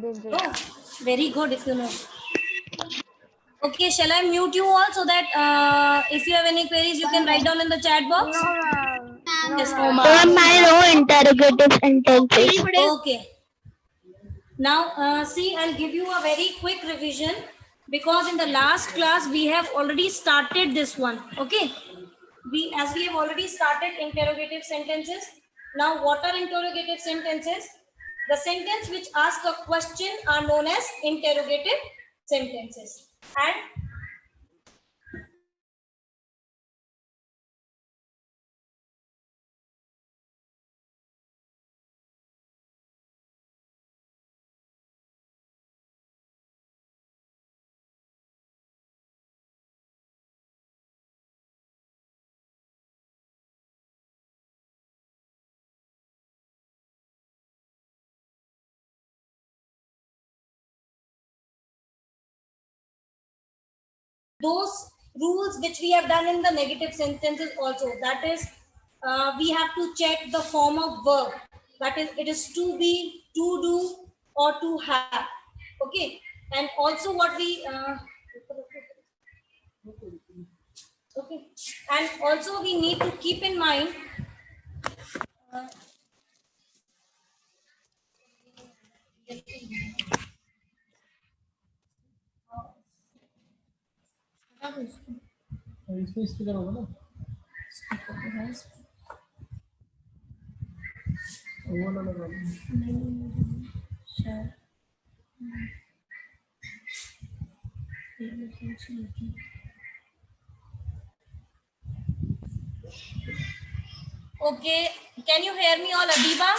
Oh, very good if you know. Okay, shall I mute you all so that if you have any queries, you can write down in the chat box? No, ma'am. Yes, ma'am. I know interrogative sentences. Okay. Now, see, I'll give you a very quick revision because in the last class we have already started this one. Okay. As we have already started interrogative sentences. Now, what are interrogative sentences? The sentence which ask a question are known as interrogative sentences. And those rules which we have done in the negative sentences also, that is we have to check the form of verb, that is it is to be, to do, or to have. Okay. And also what we okay, and also we need to keep in mind uh, इसमें speaker होगा ना वो ना लगा okay, can you hear me all? Adiba,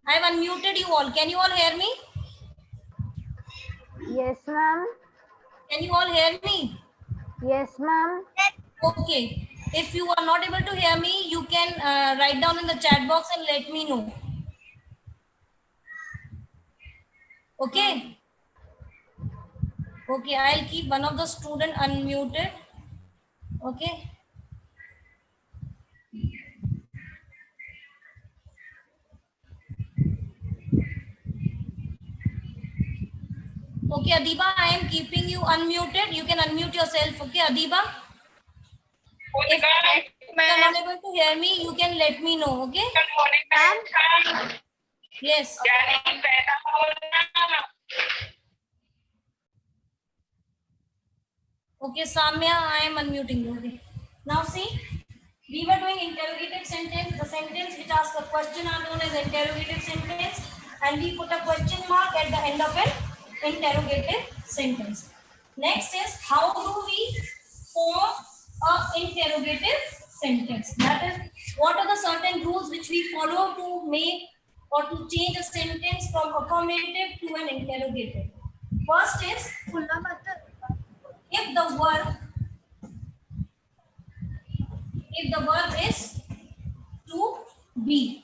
I have unmuted you all. Can you all hear me? Yes, ma'am. Can you all hear me? Yes, ma'am. Okay. If you are not able to hear me, you can write down in the chat box and let me know. Okay. Okay, I'll keep one of the student unmuted. Okay. Okay, Adiba, I am keeping you unmuted. You can unmute yourself. Okay, Adiba. If you are not able to hear me, you can let me know. Okay. Yes. Okay, Samya, I am unmuting you. Okay. Now see, we were doing interrogative sentence. The sentence which asks a question are known as interrogative sentence, and we put a question mark at the end of an interrogative sentence. Next is how do we form a interrogative sentence? That is, what are the certain rules which we follow to make or to change a sentence from affirmative to an interrogative? First is if the verb is to be,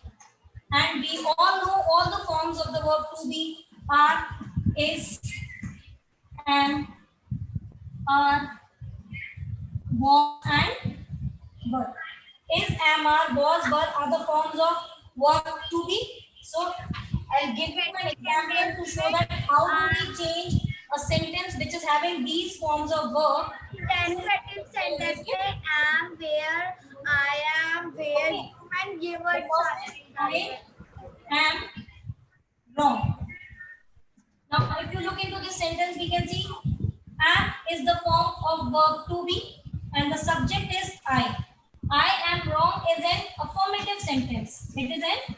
and we all know all the forms of the verb to be are, is, am, are, was, and were. Is, am, are, was, were are the forms of verb to be. So I'll give you an example to show that how do we change a sentence which is having these forms of verb. Interrogative sentence में am, where, I am, where, Okay. you, and ये words I am wrong. Now, if you look into this sentence, we can see am is the form of verb to be, and the subject is I. I am wrong is an affirmative sentence. It is an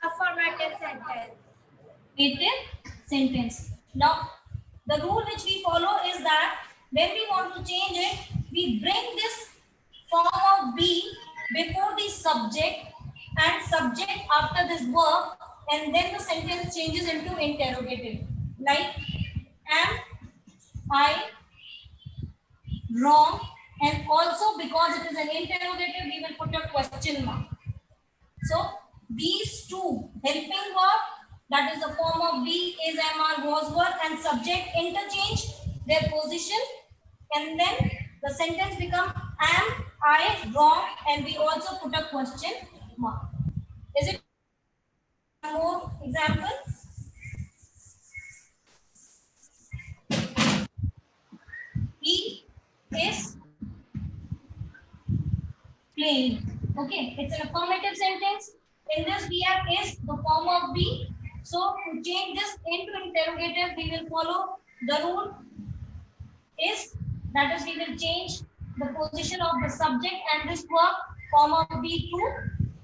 affirmative sentence. Sentence. Now, the rule which we follow is that when we want to change it, we bring this form of be before the subject and subject after this verb, and then the sentence changes into interrogative. Like, am I wrong? And also because it is an interrogative, we will put a question mark. So these two helping verb, that is the form of be, is, am, are, was, were, and subject interchange their position, and then the sentence become am I wrong, and we also put a question mark. Is it one more example? playing. Okay, it's an affirmative sentence. In this, we have is the form of be. So to change this into interrogative, we will follow the rule is, that is, we will change the position of the subject and this verb form of be to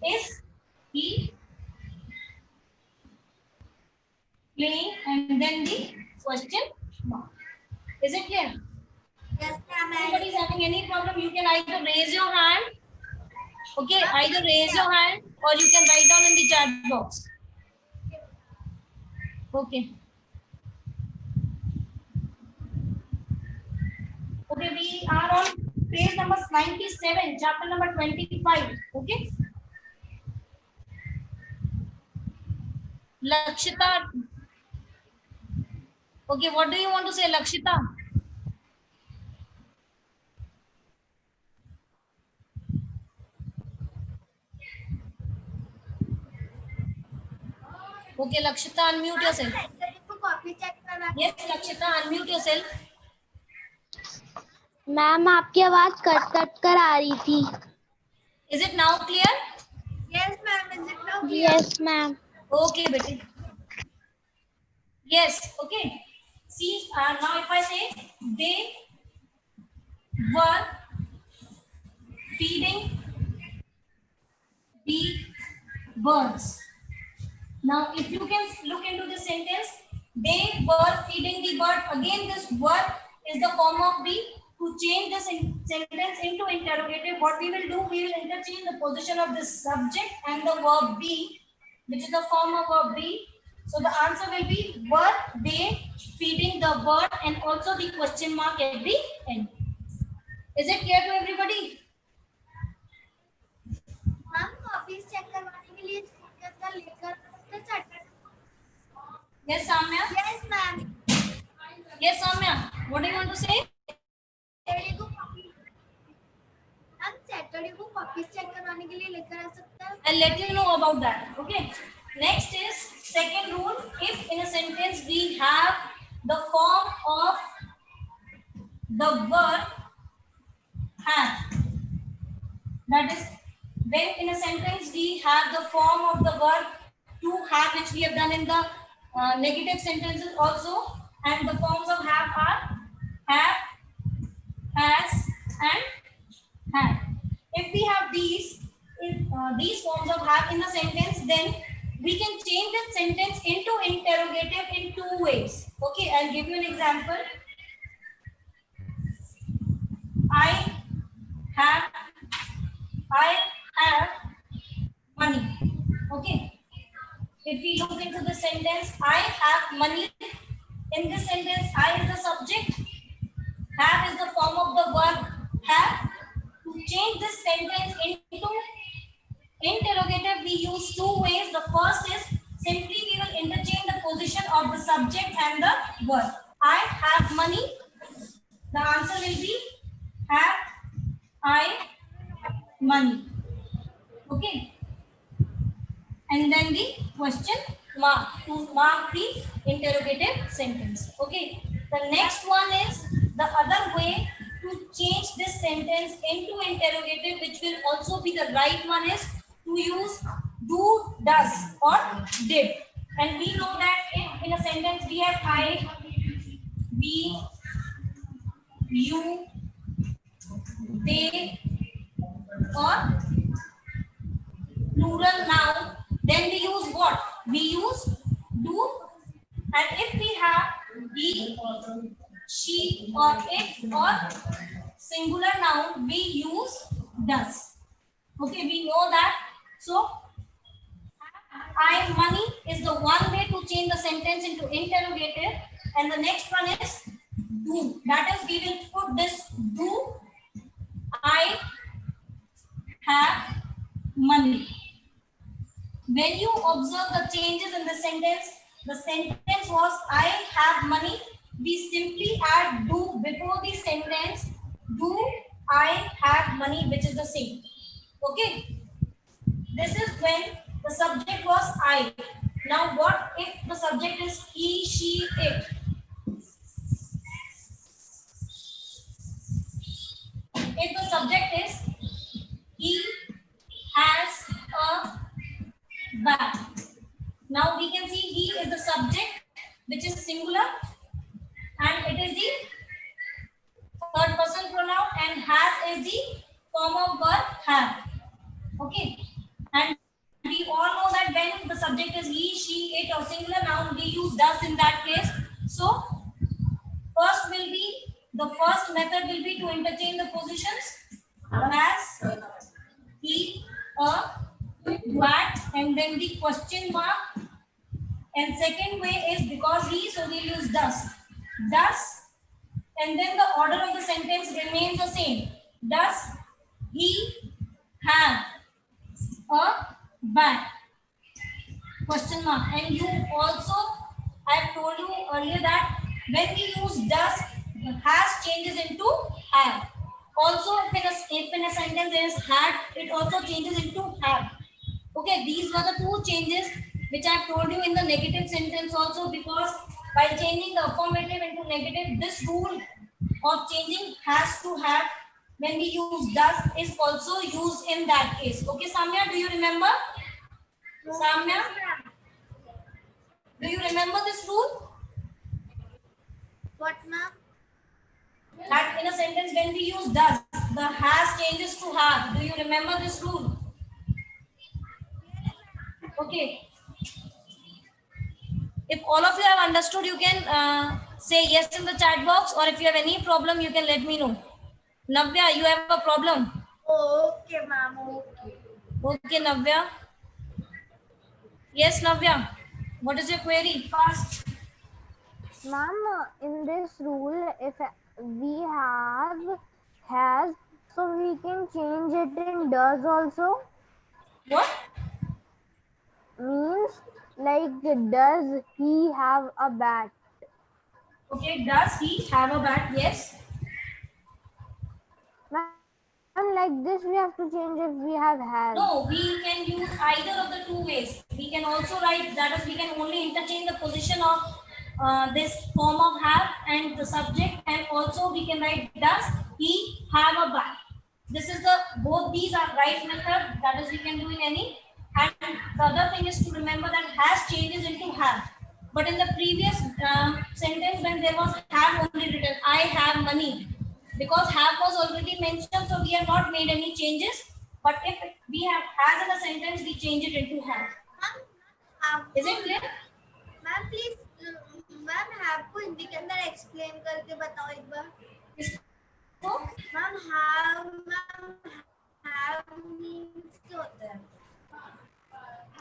is he playing and then the question mark. Is it clear? Yes, ma'am. Anybody is having any problem, you can either raise your hand. Okay, either raise your hand or you can write down in the chat box. Okay. Okay, we are on page number 97, chapter number 25. Okay. Lakshita. Okay, what do you want to say, Lakshita? Okay, Lakshita, unmute yourself. Copy check करना Yes, Lakshita, unmute yourself. Ma'am आपकी आवाज cut cut कर आ रही थी. Is it now clear? Yes, ma'am. Is it now clear? Yes, ma'am. Okay, Betty. Yes, okay. See, now if I say they were feeding the birds. Now, if you can look into the sentence, they were feeding the bird. Again, this word is the form of be. To change this sentence into interrogative, what we will do, we will interchange the position of the subject and the verb be, which is the form of verb be. So the answer will be, were they feeding the bird, and also the question mark at the end. Is it clear to everybody? Ma'am copy check करवाने के लिए speaker लेकर तो chat. Yes, Samya. Yes, ma'am. Yes, Samya. What do you want to say? Saturday को हम Saturday को copy check करवाने के लिए लेकर आ सकते हैं. I'll let you know about that. Okay. Next is second rule. If in a sentence we have the form of the verb have, that is, when in a sentence we have the form of the verb to have, which we have done in the negative sentences also, and the forms of have are have, has, and have. If we have these forms of have in the sentence, then we can change that sentence into interrogative in two ways. Okay, I'll give you an example. I have money. Okay. If we look into the sentence, I have money. In this sentence, I is the subject. Have is the form of the verb have. To change this sentence into interrogative, we use two ways. The first is simply we will interchange the position of the subject and the verb. I have money. The answer will be have I money. Okay. And then the question mark to mark the interrogative sentence. Okay. The next one is the other way to change this sentence into interrogative, which will also be the right one, is to use do, does, or did. And we know that if in a sentence we have I, we, you, they, or plural noun, then we use what? We use do. And if we have he, she, or it, or singular noun, we use does. Okay, we know that. So I money is the one way to change the sentence into interrogative, and the next one is do. That is, we will put this do. I have money. When you observe the changes in the sentence was I have money. We simply add do before the sentence. Do I have money, which is the same. Okay. This is when the subject was I. Now, what if the subject is he, she, it? If the subject is he, which is singular, and it is the third person pronoun, and has is the form of verb have. Okay, and we all know that when the subject is he, she, it, or singular noun, we use does in that case. So the first method will be to interchange the positions as, he, a, that, and then the question mark. And second way is because he, so we'll use does. Does, and then the order of the sentence remains the same. Does he have a bat? Question mark. And you also, I have told you earlier that when we use does, has changes into have. Also, if in a sentence there is had, it also changes into have. Okay, these were the two changes which I have told you in the negative sentence also, because by changing the affirmative into negative, this rule of changing has to have when we use does is also used in that case. Okay, Samya, do you remember? Samya, do you remember this rule? What, ma'am? That in a sentence when we use does, the has changes to have. Do you remember this rule? Okay. If all of you have understood, you can say yes in the chat box, or if you have any problem, you can let me know. Navya, you have a problem? Okay, ma'am. Okay. Okay, Navya. Yes, Navya. What is your query? Fast. Ma'am, in this rule, if we have has, so we can change it in does also. What? Means like, does he have a bat? Okay, does he have a bat? Yes. Ma'am, like this we have to change if we have has. No, we can use either of the two ways. We can also write, that is, we can only interchange the position of this form of have and the subject, and also we can write does he have a bat. This is both these are right method, that is we can do in any. And the other thing is to remember that has changes into have. But in the previous sentence, when there was have only written, I have money, because have was already mentioned, so we have not made any changes. But if we have has in a sentence, we change it into have. Is it clear? Ma'am please ma'am have को हिंदी के अंदर explain करके बताओ एक बार. तो ma'am have means क्या होता है?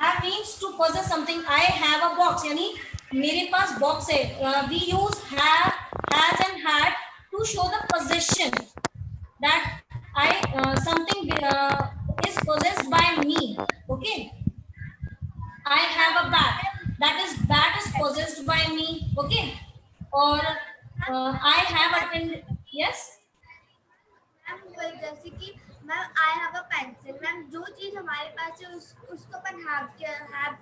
have means to possess something. I have a box, यानी मेरे पास box है. We use have, has and had to show the possession, that something is possessed by me. Okay, I have a bat. That is, bat is possessed by me. Okay, or I have attended. Yes. Ma'am जैसे कि ma'am I have a pencil. Ma'am जो चीज हमारे पास है उसको अपन have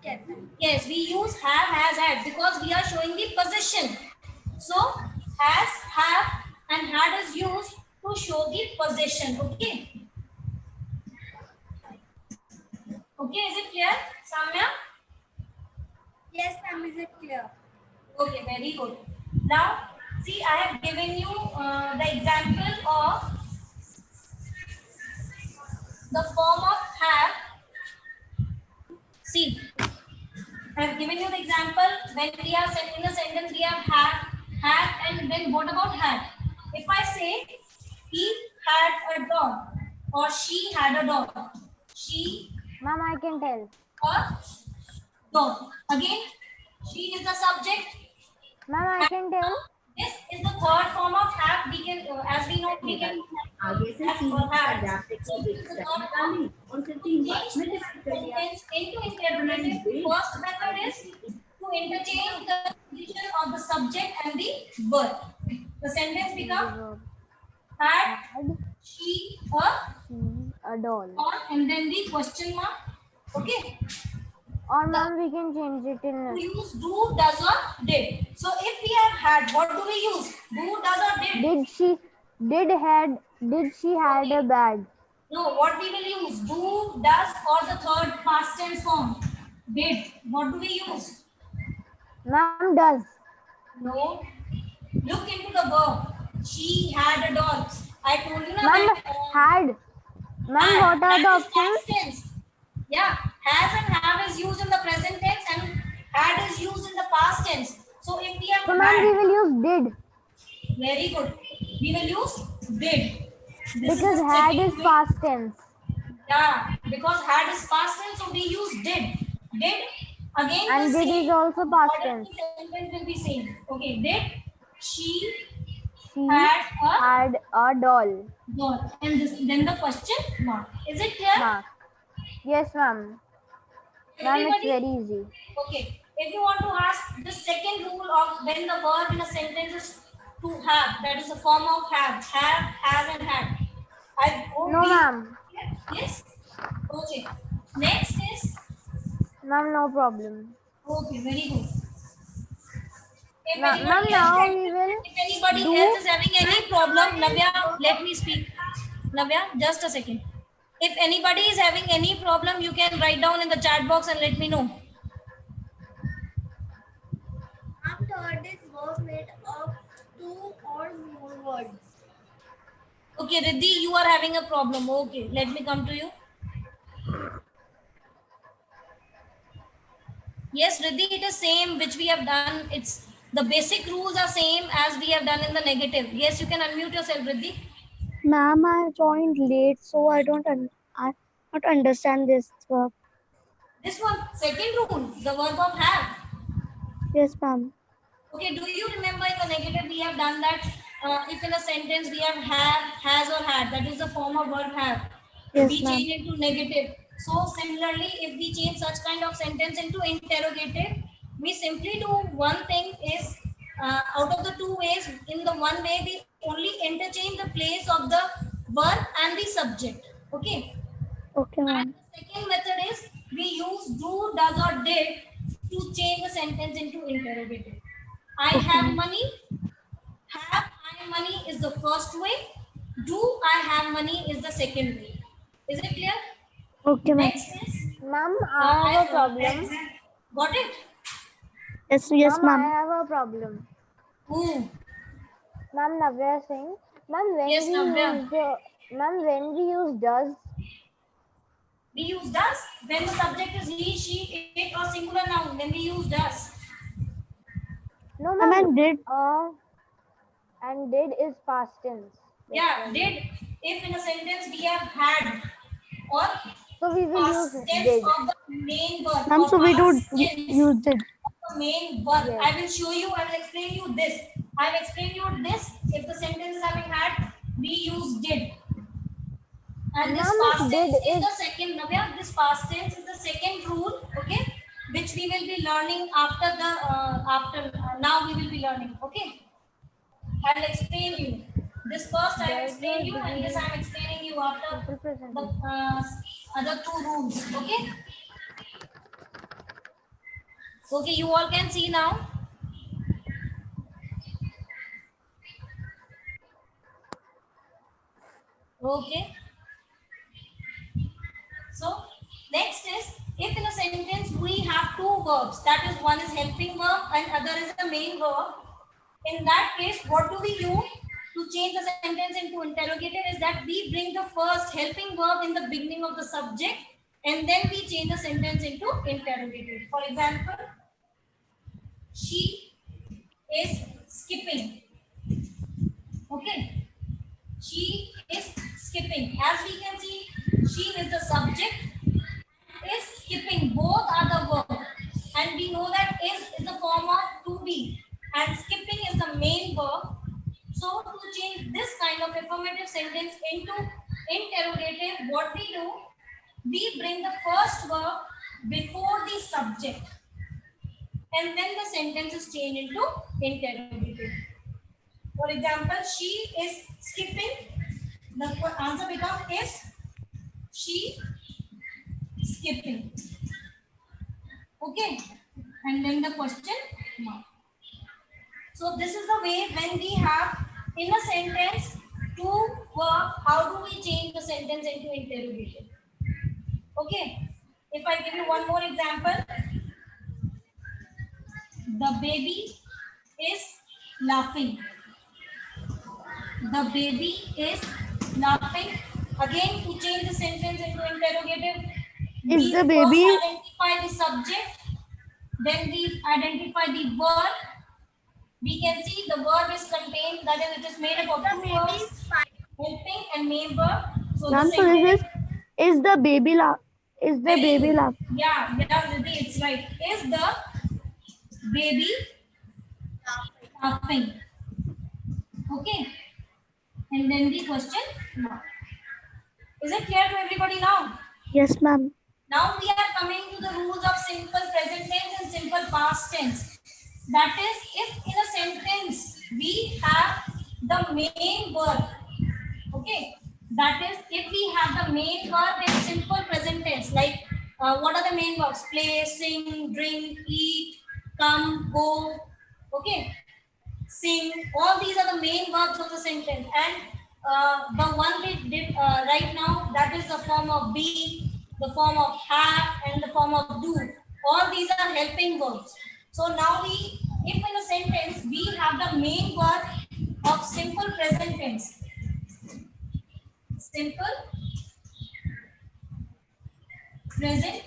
कहते हैं. Yes, we use have, has, had because we are showing the possession. So has, have, and had is used to show the possession. Okay. Okay, is it clear, Samya? Yes, ma'am. Is it clear? Okay, very good. Now, see, I have given you the example of the form of have. See, I have given you the example when we are in the sentence we have had, and then what about had? If I say he had a dog or she had a dog, she Ma'am, I can tell. a dog. Again, she is the subject. Ma'am, I can tell. This is the third form of have. We can, as we know, we can आगे से have तीन or have. जाते So को this देख is the सकते third हैं form. डाली और फिर तीन बार Change में this डिवाइड कर दिया sentence into interrogative. First method is to interchange the position of the subject and the verb. The sentence becomes had she A doll. or, and then the question mark. Okay. Or ma'am, we can change it We in use do, does, or did. So if we have had, what do we use? Do, does, or did? did she had a bag? No, what we will use? Do, does, or the third past tense form? Did. What do we use? Ma'am, does. No. Look into the verb. She had a doll. I told you na Ma'am, that had. Ma'am, what are the is options? past tense. Yeah, has and have is used in the present tense and had is used in the past tense. So if we have So, ma'am, we had, will use did very good. We will use did. This is because the had is second way. past tense. Yeah, because had is past tense, so we use did. Did again And the did is same also past order of tense. the sentence will be same. Okay, did she She had a had a doll. doll? And this then the question mark. Is it clear? Mark. Yes, ma'am. Ma'am, it's Everybody? very easy. Okay. If you want to ask the second rule of when the verb in a sentence is to have, that is the form of have, has, and had. I hope No, these. ma'am. Yes. Okay. Next is Ma'am, no problem. okay. Very good. If Ma'am, anybody else, now we will if anybody else do. is having any problem, Navya, let me speak. Navya, just a second. If anybody is having any problem, you can write down in the chat box and let me know. Third is verb made of two or more words. Okay, Riddhi, you are having a problem. Okay, let me come to you. Yes, Riddhi, it is same which we have done. It's the basic rules are same as we have done in the negative. Yes, you can unmute yourself, Riddhi. Ma'am, I joined late, so I not understand this verb. This one, second rule, the verb of have. Yes, ma'am. Okay, do you remember in the negative we have done that if in a sentence we have, has or had, that is the form of verb have. Yes, We ma'am. change it to negative. So similarly, if we change such kind of sentence into interrogative, we simply do one thing is out of the two ways, in the one way we only interchange the place of the verb and the subject. Okay. Okay, And ma'am. the second method is we use do, does, or did to change the sentence into interrogative. I Okay, have ma'am. money. Have I money is the first way. Do I have money is the second way. Is it clear? Okay, ma'am. Next is Ma'am, I have a problem. got it? Yes, Ma'am, I ma'am. have a problem. Who? Ma'am, Navya is saying. Ma'am, Yes, Navya. when we use does. We use does when the subject is he, she, it, or singular noun. Then we use does. No, Ma'am, ma'am. and did. And did is past tense. Yeah, did. If in a sentence we have had or So we will past use tense did. of the main verb Ma'am, or so we do past tense use did. of the main verb. Yes. I will show you, I will explain you this. I will explain you this. If the sentence is having had, we use did. And this Ma'am, past did tense is is- the second, Navya, this past tense is the second rule, okay, which we will be learning after now we will be learning, okay. I will explain you. This first I will Does explain or you, and this did. I am explaining you after Simple present. the other two rules. Okay. Okay, you all can see now. Okay. So next is if in a sentence we have two verbs, that is one is helping verb and other is the main verb. In that case, what do we use to change the sentence into interrogative is that we bring the first helping verb in the beginning of the subject and then we change the sentence into interrogative. For example, she is skipping. Okay. She is skipping. As we can see, she is the subject, is skipping. Both are the verb. And we know that is the form of to be and skipping is the main verb. So to change this kind of affirmative sentence into interrogative, what we do, we bring the first verb before the subject and then the sentence is changed into interrogative. For example, she is skipping. The answer becomes is she skipping. Okay. And then the question mark. So this is the way when we have in a sentence two verb, how do we change the sentence into interrogative? Okay. If I give you one more example, the baby is laughing. The baby is laughing. Again, to change the sentence into interrogative, Is we the first baby identify the subject, then we identify the verb. We can see the verb is contained, that is, it is made up of The two baby verbs, is fine. helping and main verb. So the ma'am? So this sentence is the baby laugh? Is the very baby good. laugh? Yeah, Riddhi, it's right. Is the baby laughing? Okay. And then the question mark. Is it clear to everybody now? Yes, ma'am. Now we are coming to the rules of simple present tense and simple past tense. That is, if in a sentence we have the main verb, okay, that is, if we have the main verb in simple present tense, like what are the main verbs? Play, sing, drink, eat, come, go, okay, sing. All these are the main verbs of the sentence, and the one we did right now, that is the form of be, the form of have, and the form of do. All these are helping verbs. So now if in a sentence we have the main verb of simple present tense, simple present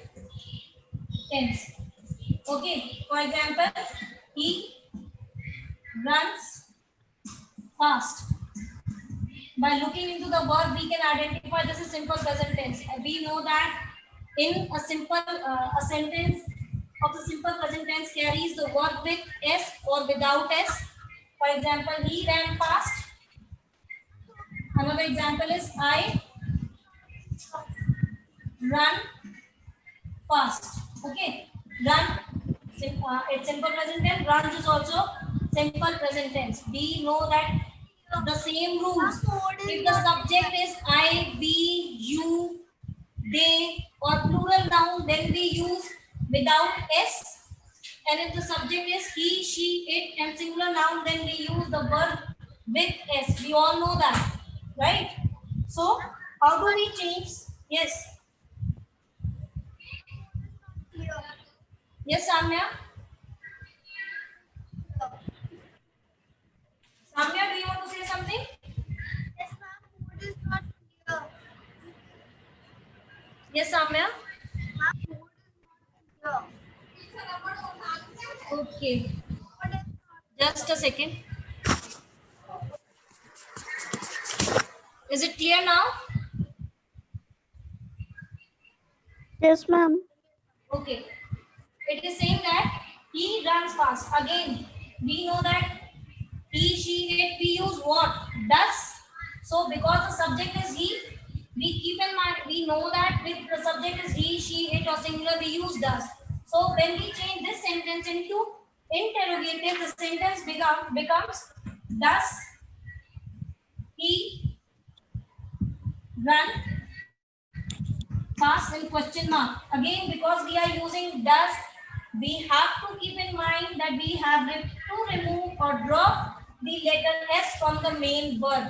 tense. Okay, for example, he runs fast. By looking into the verb, we can identify this is simple present tense. And we know that in a simple a sentence of the simple present tense carries the verb with s or without s. For example, he ran fast. Another example is I run fast. Okay, run. It's simple present tense. Runs is also simple present tense. We know that the same rules. If the subject is I, we, you, they, or plural noun, then we use without s. And if the subject is he, she, it, and singular noun, then we use the verb with s. We all know that, right? So, how do we change? Yes. Yes, Samya. Samya, do you want to say something? Yes, ma'am. Food is not clear. Yes, Samya. Ma'am, food is not clear. Okay. Food is Just a second. Is it clear now? Yes, ma'am. Okay. It is saying that he runs fast. Again, we know that he, she, it, we use what? Does. So because the subject is he, we keep in mind, we know that with the subject is he, she, it, or singular, we use does. So when we change this sentence into interrogative, the sentence becomes does he run fast in question mark. Again, because we are using does, we have to keep in mind that we have to remove or drop the letter s from the main verb,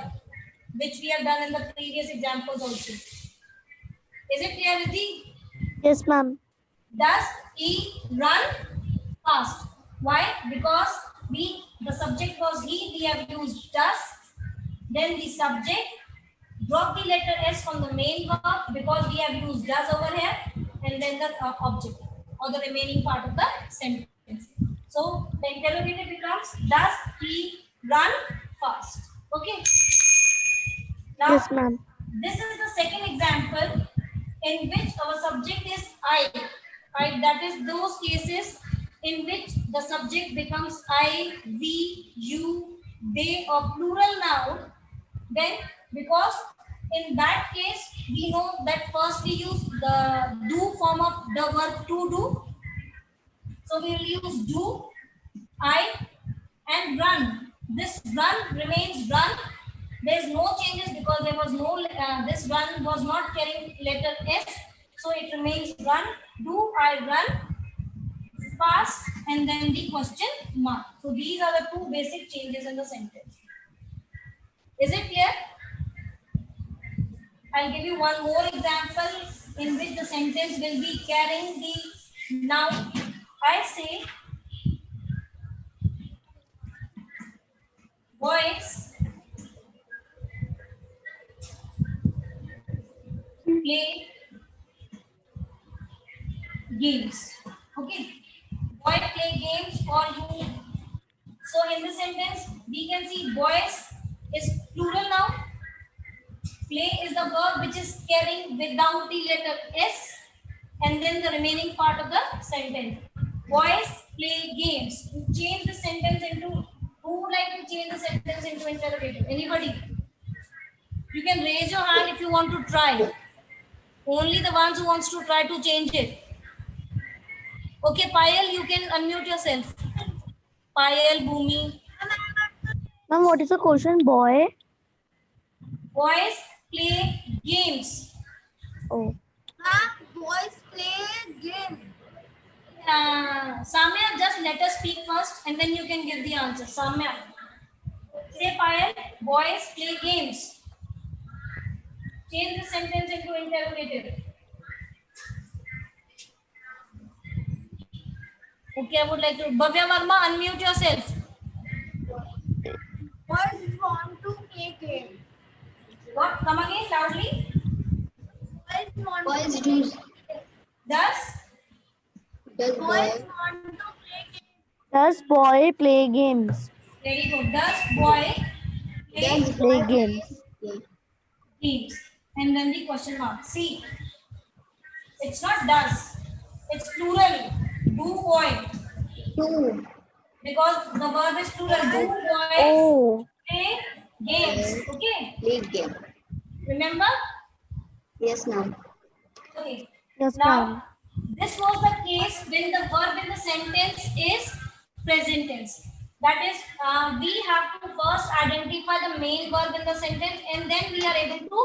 which we have done in the previous examples also. Is it clear, Riddhi? Yes, ma'am. Does he run fast? Why? Because the subject was he, we have used does, then the subject, drop the letter s from the main verb because we have used does over here, and then the object or the remaining part of the sentence. So the interrogative becomes does he run fast? Okay. Now Yes, ma'am. this is the second example in which our subject is I. Right? That is those cases in which the subject becomes I, we, you, they, or plural noun. Then because in that case we know that first we use the do form of the verb to do. So we will use do, I, and run. This run remains run. There is no changes because there was no, this run was not carrying letter S. So it remains run. Do I run fast? And then the question mark. So these are the two basic changes in the sentence. Is it clear? I'll give you one more example in which the sentence will be carrying the noun. I say, Boys play games. Okay. Boy play games or you. So in this sentence, we can see boys is plural now. Play is the verb which is carrying without the letter S and then the remaining part of the sentence. Boys play games. Change the sentence into, who would like to change the sentence into interrogative? Anybody? You can raise your hand if you want to try. Only the ones who wants to try to change it. Okay, Payal, you can unmute yourself. Payal, Bhumi. Ma'am, what is the question? Boy. Boys play games. Oh. Ma'am, boys play game. Samya, just let us speak first and then you can give the answer. Samya. Say Payal, boys play games. Change the sentence into interrogative. Okay, I would like to. Bhavya Verma, unmute yourself. Boys want to play game. What? Come again loudly. Boys want Boys to do. play game. Does Does Boys boy want to play game. Does boy play games? very good. Does boy play does Play boy games. play? games? And then the question mark. See, it's not does. It's plural. Do boy. Do Because the verb is plural. Do boys Oh. play games. Okay. play game? Remember? Yes, ma'am. Okay. Yes, ma'am. Now, this was the case when the verb in the sentence is present tense. That is, we have to first identify the main verb in the sentence and then we are able to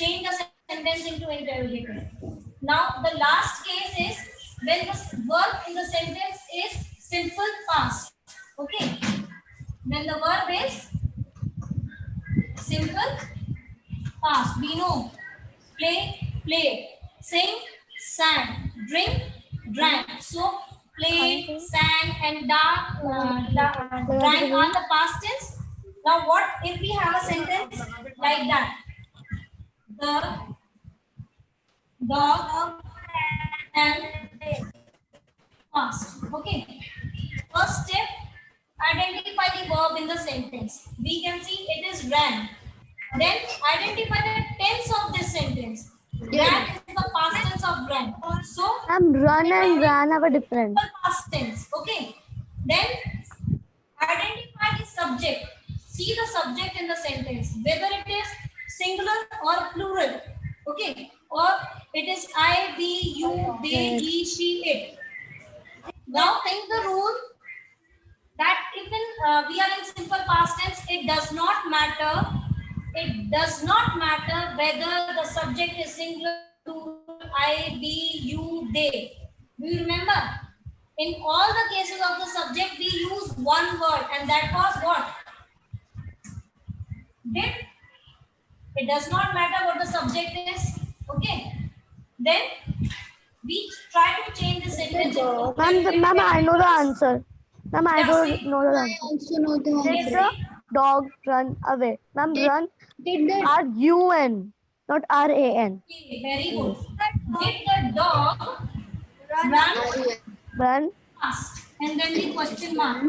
change the sentence into interrogative. Now, the last case is when the verb in the sentence is simple past. Okay. When the verb is simple past. We know play, played, sing, sang, drink, drank. So played, sang, and drank are the past tense. Now what if we have a sentence like that? The dog and past. Okay. First step, identify the verb in the sentence. We can see it is ran. Then identify the tense of this sentence. Ran is the past tense of ran. So Ma'am, run and ran have a difference. simple past tense. Okay. Then identify the subject. See the subject in the sentence, whether it is singular or plural. Okay. Or it is I, we, you, they, he, she, it. Now think the rule that if we are in simple past tense, it does not matter. It does not matter whether the subject is singular, plural, I, we, you, they. Do you remember? In all the cases of the subject, we use one word, and that was what? Did. It does not matter what the subject is. Okay. Then we try to change the sentence. Ma'am, I know the answer. Ma'am, I Yeah, don't see? know the I answer. also know the Did answer. the dog run away? Ma'am, Did- run Did the R-U-N, not R-A-N. Okay, very good. Did the dog run Run. fast? And then the question mark.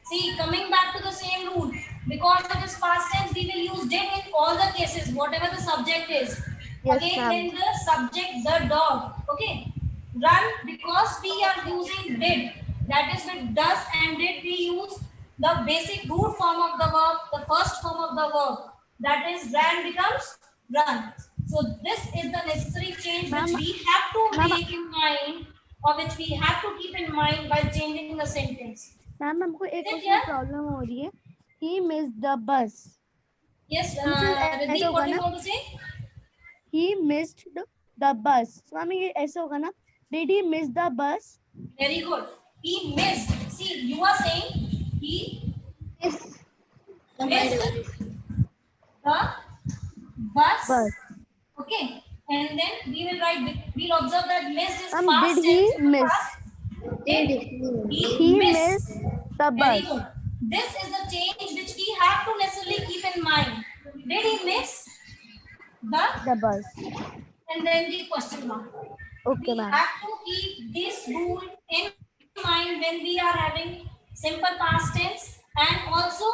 See, coming back to the same rule. Because it is past tense, we will use did in all the cases, whatever the subject is. Yes, Again, ma'am. then the subject, the dog. Okay. Run, because we are using did. That is with does and did, we use the basic root form of the verb, the first form of the verb. That is ran becomes run. So this is the necessary change which we have to make in mind, or which we have to keep in mind while changing the sentence. Ma'am हमको एक Is it question clear? Problem हो रही है. He missed the bus. Yes, ऐसा Riddhi, होगा what do you ना? want to say? He missed the bus. So ma'am ये ऐसा होगा ना? Did he miss the bus? Very good. He missed. See, you are saying he Yes. missed the bus. Bus. Okay. And then we will write, we'll observe that missed is Ma'am, past did he tense. miss? Did He He missed. missed the Very bus. good. This is the change which we have to Did he miss The bus. and then the question mark? Okay, We ma'am. have to keep this rule in mind when we are having simple past tense and also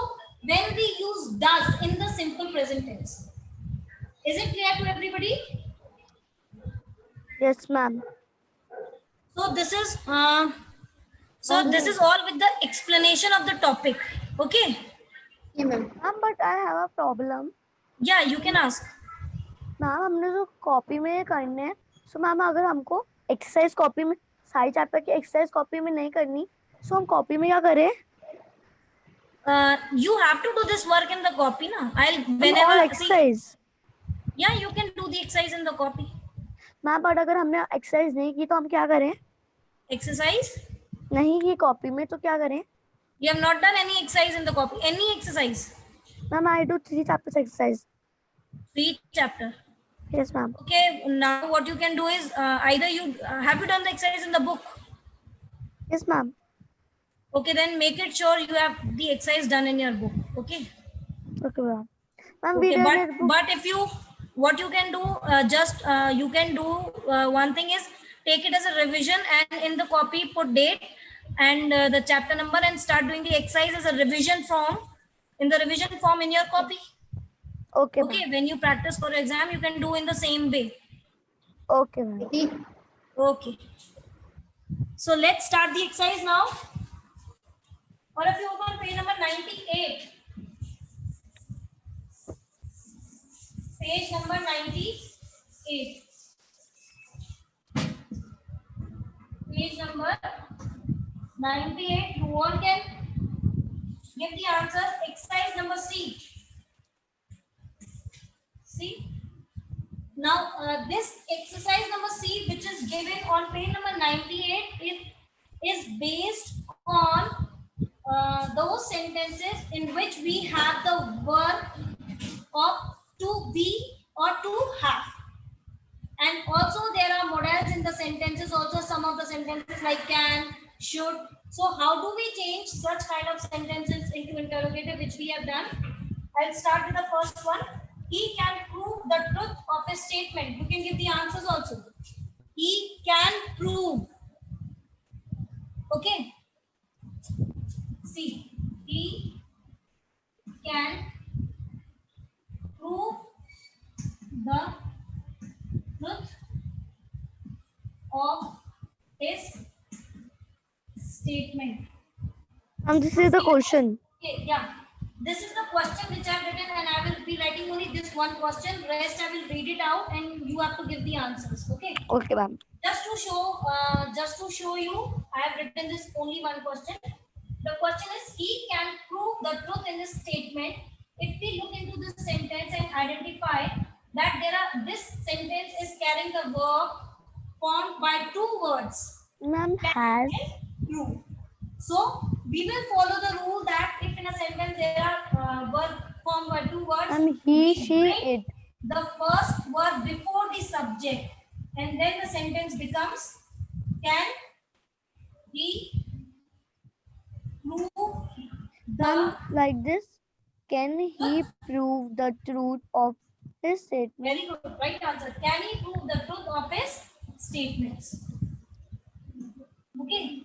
when we use does in the simple present tense. Is it clear to everybody? Yes, ma'am. So this is all with the explanation of the topic. Okay. Yeah, ma'am. Ma'am, but I have a problem. Yeah, you can ask. Ma'am हमने जो copy में करने हैं, so ma'am अगर हमको exercise copy में सारी chapter की एक्सरसाइज कॉपी में नहीं करनी, सो हम कॉपी में क्या करें? You have to do this work in the copy, na? I'll All whenever exercise. yeah, you can do the exercise in the copy. Ma'am but अगर हमने एक्सरसाइज नहीं की तो हम क्या करें? Exercise? नहीं की कॉपी में तो क्या करें? You have not done any exercise in the copy. Any exercise? Ma'am I do 3 chapters exercise. 3 chapter. Yes, ma'am. Okay, now what you can do is either you have you done the exercise in the book? Yes, ma'am. Okay, then make it sure you have the exercise done in your book. Okay. Okay, ma'am. Ma'am, Okay, we did it. but if you what you can do you can do one thing is take it as a revision and in the copy put date and the chapter number and start doing the exercise as a revision form in the revision form in your copy. Okay, Okay, ma'am. when you practice for exam you can do in the same way. Okay, ma'am. Okay, so let's start the exercise now. All of you open page number 98. Page number 98. Page number 98. Who all can give the answers? Exercise number C. See? Now, this exercise number C, which is given on page number 98, is based on those sentences in which we have the verb of to be or to have. And also there are modals in the sentences, also some of the sentences like can, should. So how do we change such kind of sentences into interrogative, which we have done? I'll start with the first one. He can prove the truth of a statement. You can give the answers also. He can prove. Okay. See, he can prove the truth of his statement. Ma'am, this is the question. Okay, yeah. This is the question which I have written and I will be writing only this one question. Rest I will read it out and you have to give the answers. Okay. Okay, ma'am. Just to show you, I have written this only one question. The question is, he can prove the truth in this statement. If we look into this sentence and identify that this sentence is carrying the verb formed by 2 words. Ma'am, Can has. and prove. So we will follow the rule that if in a sentence there are verb formed by 2 words, And he, we she, bring it. the first word before the subject, and then the sentence becomes can he prove the Ma'am, like this. Can he prove the truth of his statement? very good right answer. Can he prove the truth of his statements? Okay.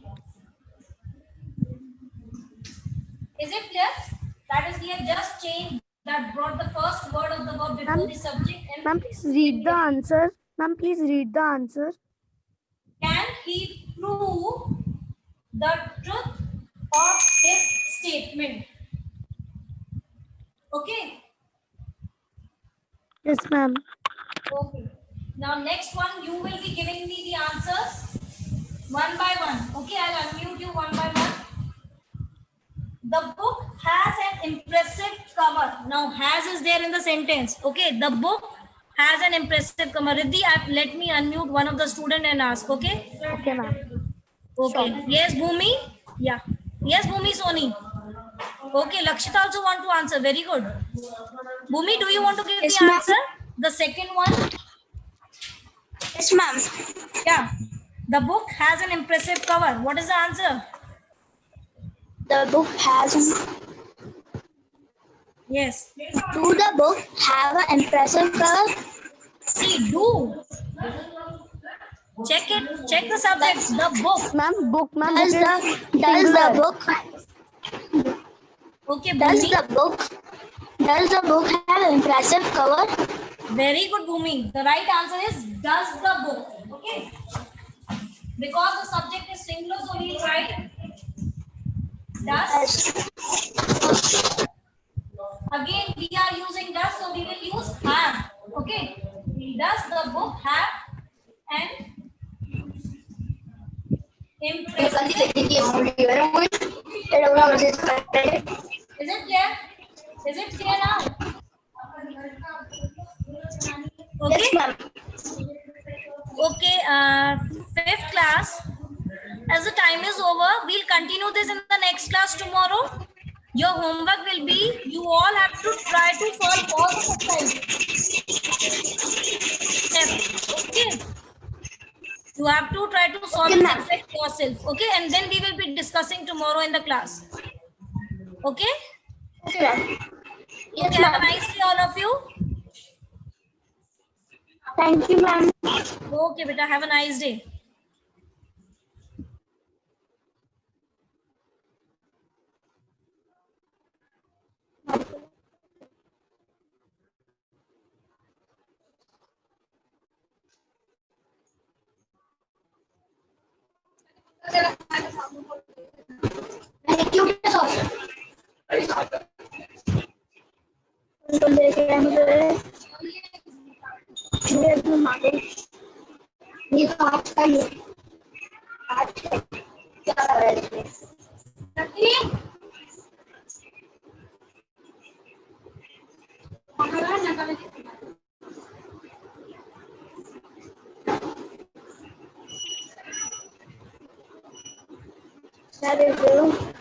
Is it clear? That is, we have just changed that, brought the first word of the verb before Ma'am, the subject. And Ma'am, please read the answer. Ma'am, please read the answer. can he prove the truth of his statement? Okay. Yes, ma'am. Okay. Now next one, you will be giving me the answers one by one. Okay, I'll unmute you one by one. The book has an impressive cover. Now has is there in the sentence. Okay, the book has an impressive cover. Riddhi, let me unmute one of the student and ask. Okay. Okay, ma'am. Okay. Sure. Yes, Bhumi. Yeah. Yes, Bhumi, Soni. Okay, Lakshita also want to answer. Very good. Bhumi, do you want to give Yes, the ma'am. answer? The second one. Yes, ma'am. Yeah. The book has an impressive cover. What is the answer? The book has Yes. Do the book have an impressive cover? See, do. Check it. Check the subject. The book. Ma'am, book, ma'am, Does book the is singular. Okay, does Bhumi. the book have an impressive cover? Very good, Bhumi. The right answer is does the book. Okay. Because the subject is singular, so we write does. Again, we are using does, so we will use have. Okay. Does the book have an impressive? Is it clear? Is it clear now? Okay. Yes, ma'am. Okay. Fifth class. As the time is over, we'll continue this in the next class tomorrow. Your homework will be, you all have to try to solve all the exercises. Okay. You have to try to solve Okay, this ma'am. exercise yourself. Okay. And then we will be discussing tomorrow in the class. Okay. Okay, ma'am. Yes, Okay. Have a ma'am. nice day, all of you. Thank you, ma'am. Okay, beta. Have a nice day. Thank you, ये तो आज का ही है। आज का क्या कर रहे थे? क्या देख रहे हो?